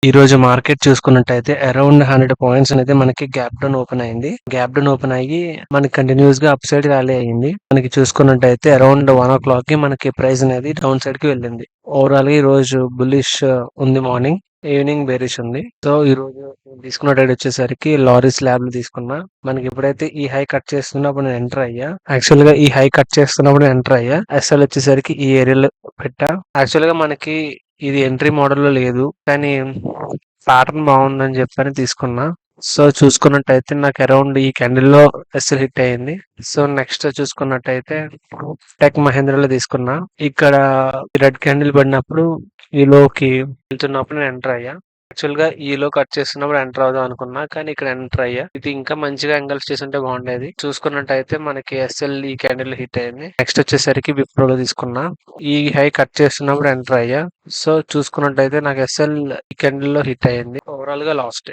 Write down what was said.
ఈ రోజు మార్కెట్ చూసుకున్నట్టయితే అరౌండ్ 100 పాయింట్స్ అనేది మనకి గ్యాప్ డౌన్ ఓపెన్ అయింది. గ్యాప్ డౌన్ ఓపెన్ అయ్యి మనకి కంటిన్యూస్ గా అప్ సైడ్ ర్యాలీ అయ్యింది. మనకి చూసుకున్నట్టయితే అరౌండ్ 1 o'clock కి మనకి ప్రైస్ అనేది డౌన్ సైడ్ కి వెళ్ళింది. ఓవరాల్ గా ఈ రోజు బుల్లిష్ ఉంది. మార్నింగ్, ఈవినింగ్ బేరిష్ ఉంది. సో ఈ రోజు తీసుకున్న ట్రేడ్ వచ్చేసరికి లారీ స్లాబ్లు తీసుకున్నా. మనకి ఎప్పుడైతే ఈ హై కట్ చేస్తున్నప్పుడు నేను ఎంటర్ అయ్యా. యాక్చువల్ గా ఈ హై కట్ చేస్తున్నప్పుడు ఎంటర్ అయ్యా. ఎస్ఎల్ వచ్చేసరికి ఈ ఏరియాలో పెట్టా. యాక్చువల్ గా మనకి ఇది ఎంట్రీ మోడల్ లో లేదు, కానీ ప్యాటర్న్ బాగుందని చెప్పని తీసుకున్నా. సో చూసుకున్నట్టయితే నాకు అరౌండ్ ఈ క్యాండిల్ లో ఎస్ఎల్ హిట్ అయ్యింది. సో నెక్స్ట్ చూసుకున్నట్టయితే టెక్ మహేంద్రలో తీసుకున్నా. ఇక్కడ రెడ్ క్యాండిల్ పడినప్పుడు ఈ లోకి వెళ్తున్నప్పుడు నేను ఎంటర్ అయ్యా. యాక్చువల్ గా ఈ లో కట్ చేస్తున్నప్పుడు ఎంటర్ అవుదాం అనుకున్నా, కానీ ఇక్కడ ఎంటర్ అయ్యా. ఇది ఇంకా మంచిగా యాంగిల్స్ చేస్తుంటే బాగుండేది. చూసుకున్నట్టయితే మనకి ఎస్ఎల్ ఈ క్యాండిల్ హిట్ అయింది. నెక్స్ట్ వచ్చేసరికి విప్రోలో తీసుకున్నా. ఈ హై కట్ చేస్తున్నప్పుడు ఎంటర్ అయ్యా. సో చూసుకున్నట్టయితే నాకు ఎస్ఎల్ ఈ క్యాండిల్ లో హిట్ అయ్యింది. ఓవరాల్ గా లాస్ట్.